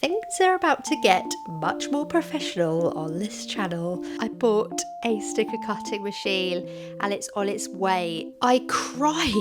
Things are about to get much more professional on this channel. I bought a sticker cutting machine and it's on its way. I cried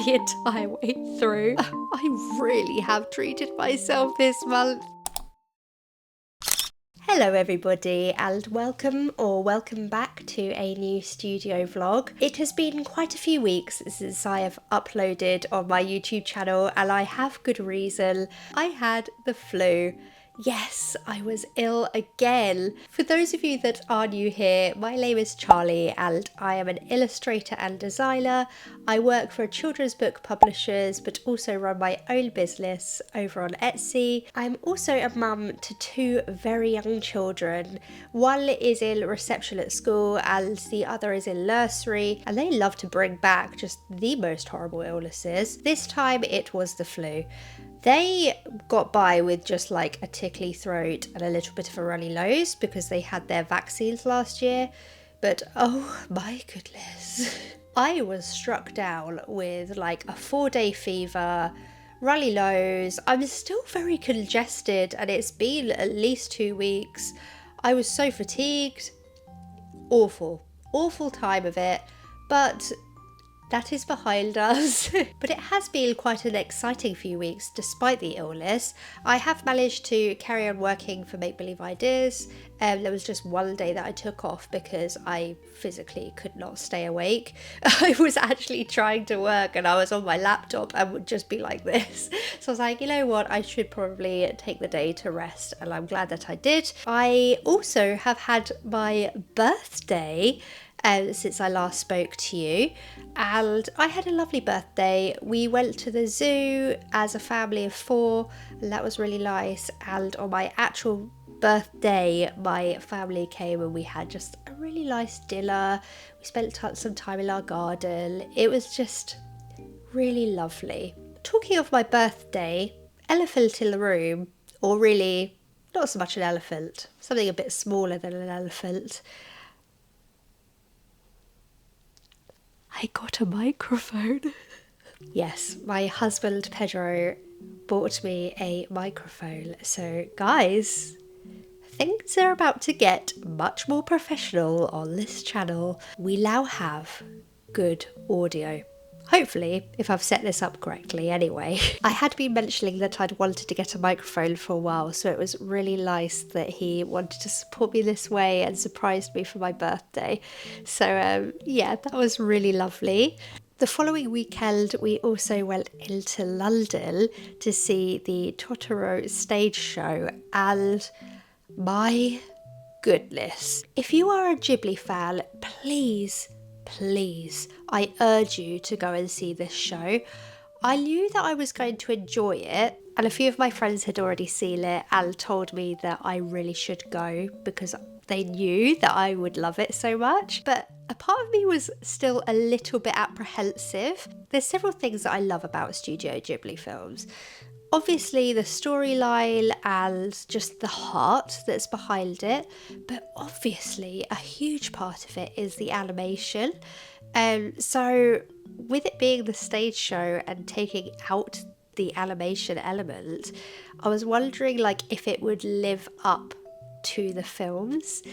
the entire way through. I really have treated myself this month. Hello everybody and welcome back to a new studio vlog. It has been quite a few weeks since I have uploaded on my YouTube channel and I have good reason. I had the flu. Yes, I was ill again. For those of you that are new here, my name is Charlie and I am an illustrator and designer. I work for children's book publishers but also run my own business over on Etsy. I'm also a mum to two very young children. One is in reception at school and the other is in nursery, and they love to bring back just the most horrible illnesses. This time it was the flu. They got by with just like a tickly throat and a little bit of a runny nose because they had their vaccines last year, but oh my goodness. I was struck down with like a 4-day fever, runny nose. I'm still very congested and it's been at least 2 weeks. I was so fatigued. Awful time of it, but that is behind us. But it has been quite an exciting few weeks despite the illness. I have managed to carry on working for Make Believe Ideas. There was just one day that I took off because I physically could not stay awake. I was actually trying to work and I was on my laptop and would just be like this. So I was like, you know what, I should probably take the day to rest, and I'm glad that I did. I also have had my birthday since I last spoke to you, and I had a lovely birthday. We went to the zoo as a family of 4 and that was really nice, and on my actual birthday my family came and we had just a really nice dinner. We spent some time in our garden. It was just really lovely. Talking of my birthday, elephant in the room, or really not so much an elephant, something a bit smaller than an elephant. I got a microphone. Yes, my husband Pedro bought me a microphone. So guys, things are about to get much more professional on this channel. We now have good audio. Hopefully, if I've set this up correctly anyway. I had been mentioning that I'd wanted to get a microphone for a while, so it was really nice that he wanted to support me this way and surprised me for my birthday. So yeah, that was really lovely. The following weekend, we also went into London to see the Totoro stage show, and my goodness. If you are a Ghibli fan, please, I urge you to go and see this show. I knew that I was going to enjoy it, and a few of my friends had already seen it and told me that I really should go because they knew that I would love it so much. But a part of me was still a little bit apprehensive. There's several things that I love about Studio Ghibli films. Obviously the storyline and just the heart that's behind it, but obviously a huge part of it is the animation. So with it being the stage show and taking out the animation element, I was wondering like if it would live up to the films.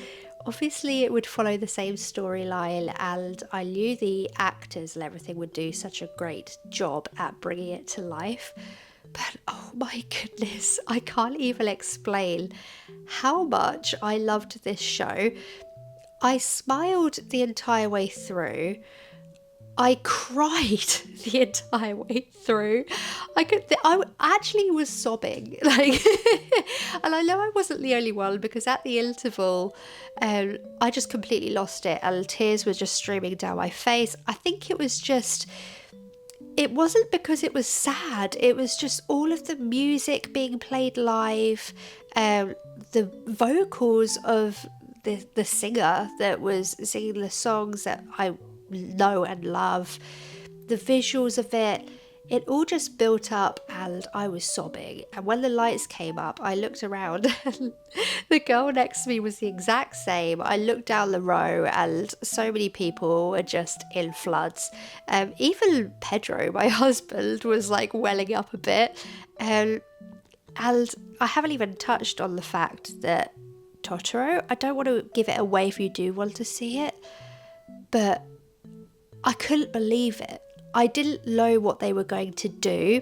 Obviously it would follow the same storyline, and I knew the actors and everything would do such a great job at bringing it to life. But oh my goodness, I can't even explain how much I loved this show. I smiled the entire way through. I cried the entire way through. I actually was sobbing, like, and I know I wasn't the only one because at the interval, I just completely lost it and tears were just streaming down my face. I think it wasn't because it was sad, it was just all of the music being played live, the vocals of the singer that was singing the songs that I know and love, the visuals of it all just built up and I was sobbing. And when the lights came up, I looked around and the girl next to me was the exact same. I looked down the row and so many people were just in floods. Even Pedro, my husband, was like welling up a bit. And I haven't even touched on the fact that Totoro, I don't want to give it away if you do want to see it, but I couldn't believe it. I didn't know what they were going to do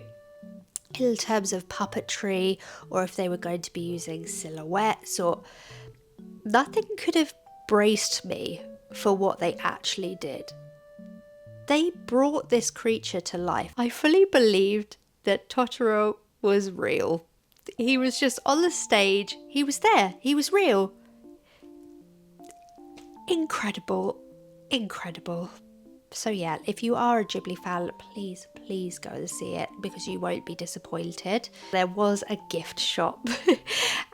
in terms of puppetry, or if they were going to be using silhouettes, or nothing could have braced me for what they actually did. They brought this creature to life. I fully believed that Totoro was real. He was just on the stage. He was there. He was real. Incredible. Incredible. So yeah, if you are a Ghibli fan, please go and see it, because you won't be disappointed. There was a gift shop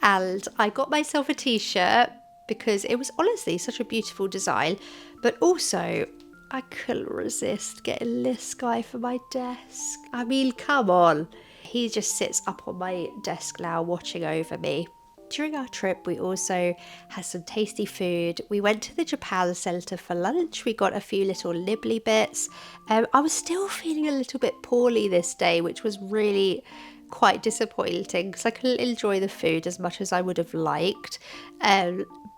and I got myself a t-shirt because it was honestly such a beautiful design, but also I couldn't resist getting this guy for my desk. I mean, come on. He just sits up on my desk now watching over me. During our trip, we also had some tasty food. We went to the Japan Centre for lunch. We got a few little nibbly bits. I was still feeling a little bit poorly this day, which was really quite disappointing because I couldn't enjoy the food as much as I would have liked.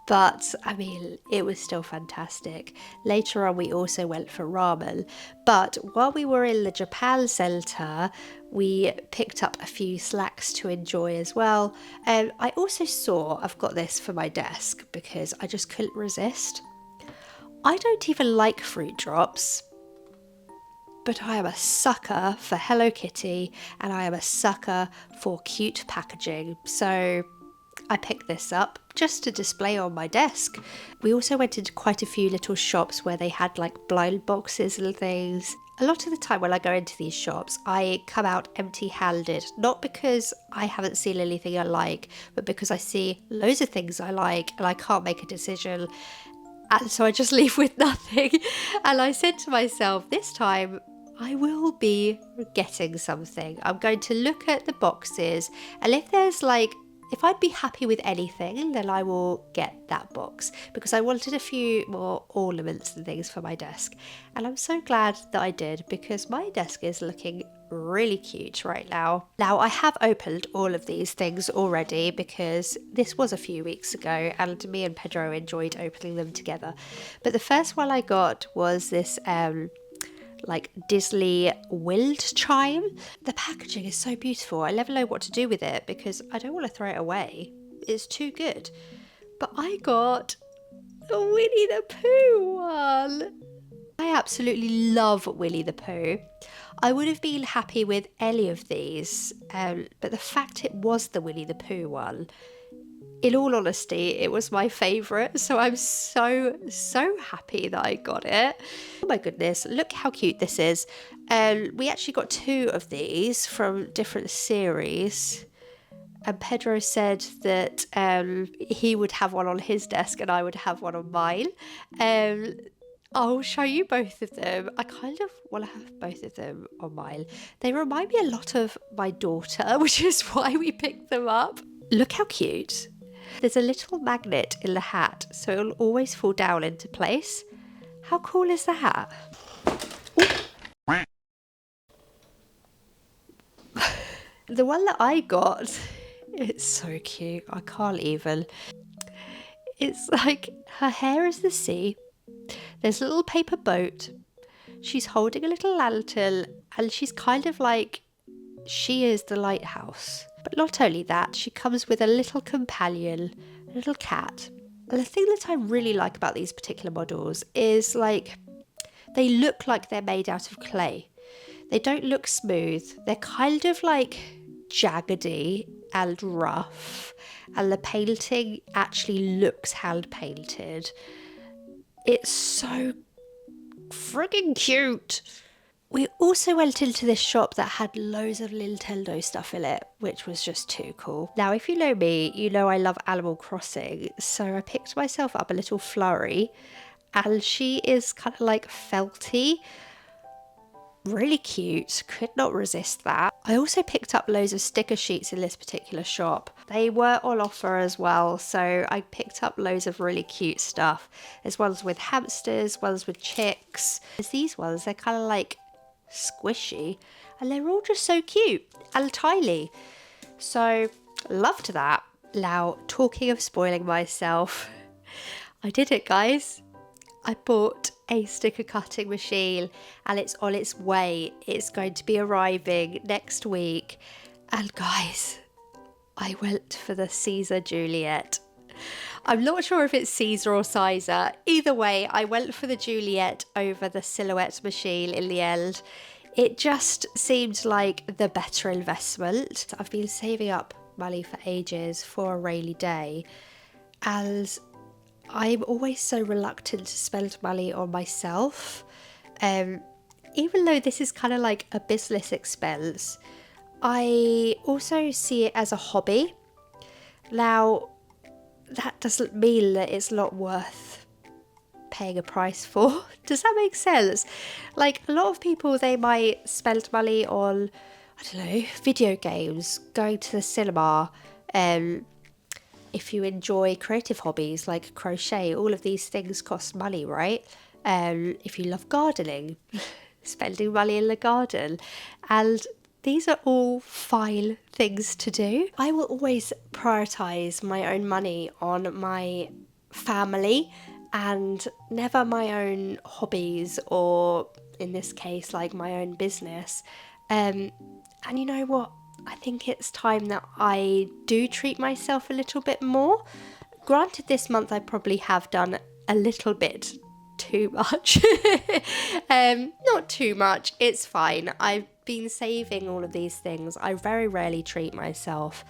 But I mean, it was still fantastic. Later on, we also went for ramen. But while we were in the Japan Centre, we picked up a few snacks to enjoy as well. I also saw, I've got this for my desk because I just couldn't resist. I don't even like fruit drops, but I am a sucker for Hello Kitty and I am a sucker for cute packaging. So I picked this up just to display on my desk. We also went into quite a few little shops where they had like blind boxes and things. A lot of the time when I go into these shops, I come out empty-handed, not because I haven't seen anything I like, but because I see loads of things I like and I can't make a decision. And so I just leave with nothing. And I said to myself, this time I will be getting something. I'm going to look at the boxes, and if I'd be happy with anything, then I will get that box, because I wanted a few more ornaments and things for my desk. And I'm so glad that I did, because my desk is looking really cute right now. Now, I have opened all of these things already because this was a few weeks ago and me and Pedro enjoyed opening them together. But the first one I got was this like Disney wind chime. The packaging is so beautiful. I never know what to do with it because I don't want to throw it away. It's too good. But I got the Winnie the Pooh one. I absolutely love Winnie the Pooh. I would have been happy with any of these, but the fact it was the Winnie the Pooh one, in all honesty, it was my favourite, so I'm so happy that I got it. Oh my goodness, look how cute this is. We actually got two of these from different series, and Pedro said that he would have one on his desk and I would have one on mine. I'll show you both of them. I kind of want to have both of them on mine. They remind me a lot of my daughter, which is why we picked them up. Look how cute. There's a little magnet in the hat, so it'll always fall down into place. How cool is that? The one that I got, it's so cute. I can't even. It's like her hair is the sea. There's a little paper boat. She's holding a little lantern, and she's kind of like she is the lighthouse. But not only that, she comes with a little companion, a little cat. And the thing that I really like about these particular models is like they look like they're made out of clay. They don't look smooth. They're kind of like jaggedy and rough, and the painting actually looks hand painted. It's so friggin' cute. We also went into this shop that had loads of Nintendo stuff in it, which was just too cool. Now, if you know me, you know I love Animal Crossing, so I picked myself up a little Flurry, and she is kind of like felty. Really cute, could not resist that. I also picked up loads of sticker sheets in this particular shop. They were on offer as well, so I picked up loads of really cute stuff. There's ones with hamsters, ones with chicks. There's these ones, they're kind of like squishy, and they're all just so cute and tiny. So loved that. Now, talking of spoiling myself, I did it, guys. I bought a sticker cutting machine and it's on its way. It's going to be arriving next week. And guys, I went for the Caesar Juliet. I'm not sure if it's Caesar or Sizer. Either way, I went for the Juliet over the Silhouette machine in the end. It just seemed like the better investment. I've been saving up money for ages for a rainy day, and I'm always so reluctant to spend money on myself. Even though this is kind of like a business expense, I also see it as a hobby. Now, that doesn't mean that it's not worth paying a price for. Does that make sense? Like, a lot of people, they might spend money on, I don't know, video games, going to the cinema, if you enjoy creative hobbies like crochet, all of these things cost money, right? If you love gardening, spending money in the garden. And these are all fine things to do. I will always prioritise my own money on my family and never my own hobbies, or in this case, like my own business. And you know what? I think it's time that I do treat myself a little bit more. Granted, this month I probably have done a little bit too much. Not too much, it's fine. I've been saving all of these things. I very rarely treat myself.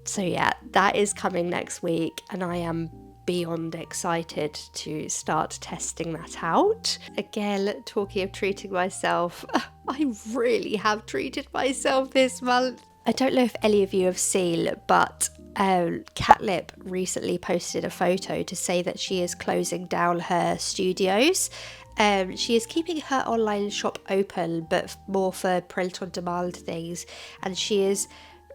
So yeah, that is coming next week, and I am beyond excited to start testing that out. Again, talking of treating myself, I really have treated myself this month. I don't know if any of you have seen, but Catlip recently posted a photo to say that she is closing down her studios. She is keeping her online shop open, but more for print-on-demand things, and she is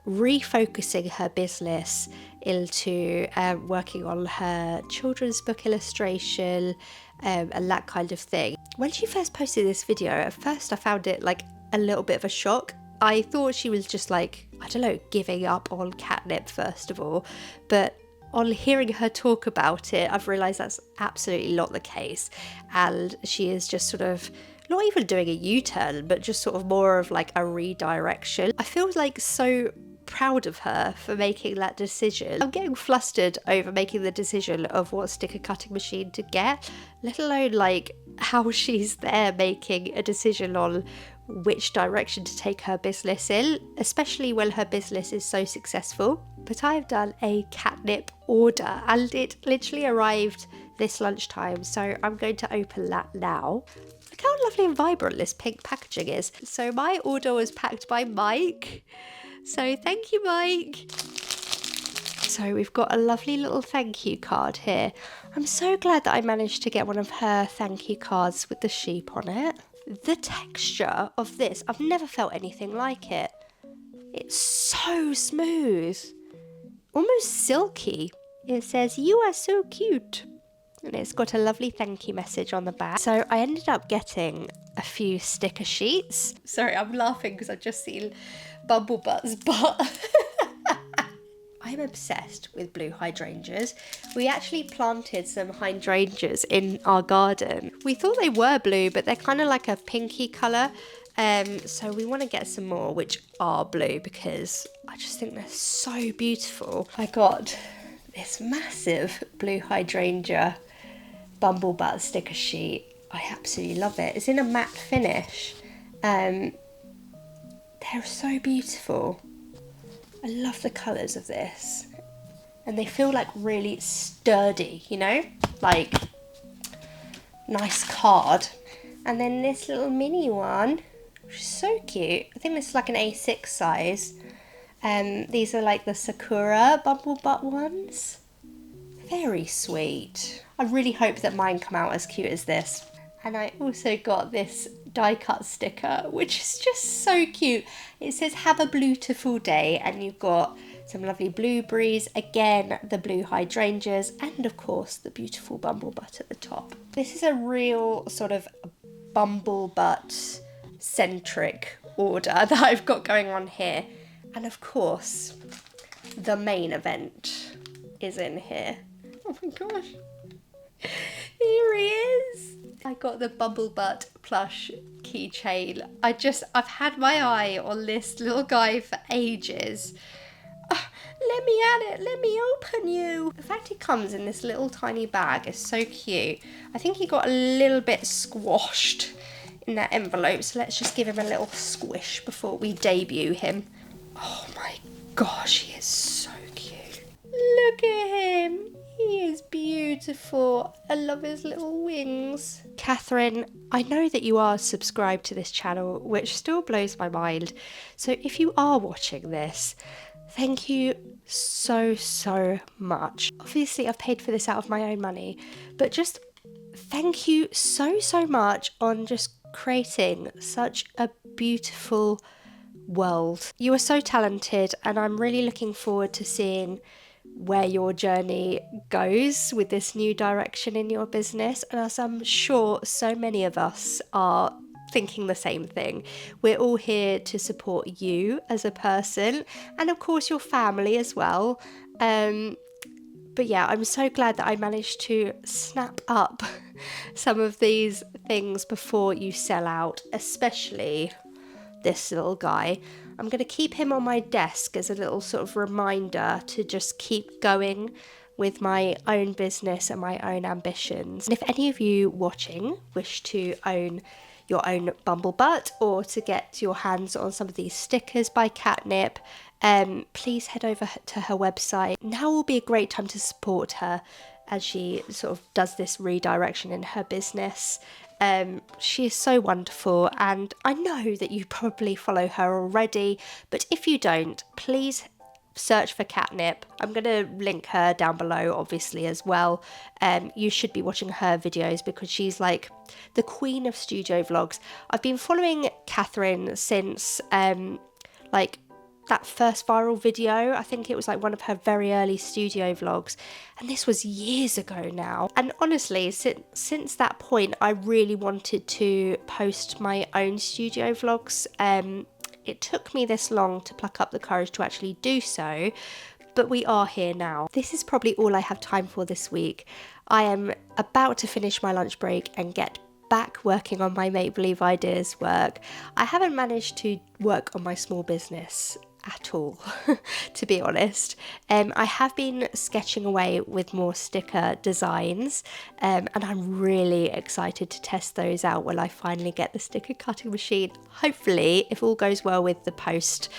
refocusing her business into working on her children's book illustration and that kind of thing. When she first posted this video, at first I found it like a little bit of a shock. I thought she was just like, I don't know, giving up on catnip first of all, but on hearing her talk about it, I've realised that's absolutely not the case, and she is just sort of not even doing a U-turn, but just sort of more of like a redirection. I feel like so proud of her for making that decision. I'm getting flustered over making the decision of what sticker cutting machine to get, let alone like how she's there making a decision on which direction to take her business in, especially when her business is so successful. But I've done a catnip order and it literally arrived this lunchtime, so I'm going to open that now. Look how lovely and vibrant this pink packaging is. So my order was packed by Mike, so thank you, Mike. So we've got a lovely little thank you card here. I'm so glad that I managed to get one of her thank you cards with the sheep on it. The texture of this, I've never felt anything like it. It's so smooth, almost silky. It says, "You are so cute." And it's got a lovely thank you message on the back. So I ended up getting a few sticker sheets. Sorry, I'm laughing because I've just seen Bumblebutt's butt. I'm obsessed with blue hydrangeas. We actually planted some hydrangeas in our garden. We thought they were blue, but they're kind of like a pinky colour. So we want to get some more which are blue because I just think they're so beautiful. I got this massive blue hydrangea Bumblebutt sticker sheet. I absolutely love it. It's in a matte finish. They're so beautiful. I love the colours of this, and they feel like really sturdy, you know, like nice card. And then this little mini one, which is so cute. I think this is like an A6 size. These are like the Sakura Bumblebutt ones. Very sweet. I really hope that mine come out as cute as this. And I also got this die cut sticker, which is just so cute. It says, "Have a beautiful day," and you've got some lovely blueberries, again the blue hydrangeas, and of course the beautiful Bumblebutt at the top. This is a real sort of Bumblebutt centric order that I've got going on here. And of course, the main event is in here. Oh my gosh. Here he is. I got the Bubble Butt plush keychain. I've had my eye on this little guy for ages. Let me at it, let me open you. The fact it comes in this little tiny bag is so cute. I think he got a little bit squashed in that envelope, so let's just give him a little squish before we debut him. Oh my gosh, he is so cute. Look at him. He is beautiful. I love his little wings. Catherine, I know that you are subscribed to this channel, which still blows my mind. So if you are watching this, thank you so much. Obviously, I've paid for this out of my own money, but just thank you so much on just creating such a beautiful world. You are so talented, and I'm really looking forward to seeing where your journey goes with this new direction in your business. And as I'm sure so many of us are thinking the same thing, we're all here to support you as a person, and of course your family as well. But yeah, I'm so glad that I managed to snap up some of these things before you sell out, especially this little guy. I'm going to keep him on my desk as a little sort of reminder to just keep going with my own business and my own ambitions. And if any of you watching wish to own your own Bumblebutt or to get your hands on some of these stickers by Catnip, please head over to her website. Now will be a great time to support her as she sort of does this redirection in her business. She is so wonderful, and I know that you probably follow her already, but if you don't, please search for Catnip. I'm going to link her down below obviously as well. You should be watching her videos because she's like the queen of studio vlogs. I've been following Catherine since like that first viral video. I think it was like one of her very early studio vlogs, and this was years ago now. And honestly, since that point, I really wanted to post my own studio vlogs. It took me this long to pluck up the courage to actually do so, but we are here now. This is probably all I have time for this week. I am about to finish my lunch break and get back working on my Make Believe Ideas work. I haven't managed to work on my small business at all, to be honest. I have been sketching away with more sticker designs, and I'm really excited to test those out when I finally get the sticker cutting machine. Hopefully, if all goes well with the post,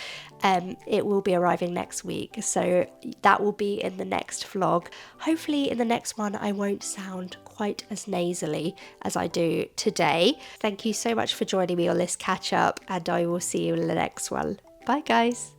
it will be arriving next week, so that will be in the next vlog. Hopefully in the next one I won't sound quite as nasally as I do today. Thank you so much for joining me on this catch up, and I will see you in the next one. Bye guys.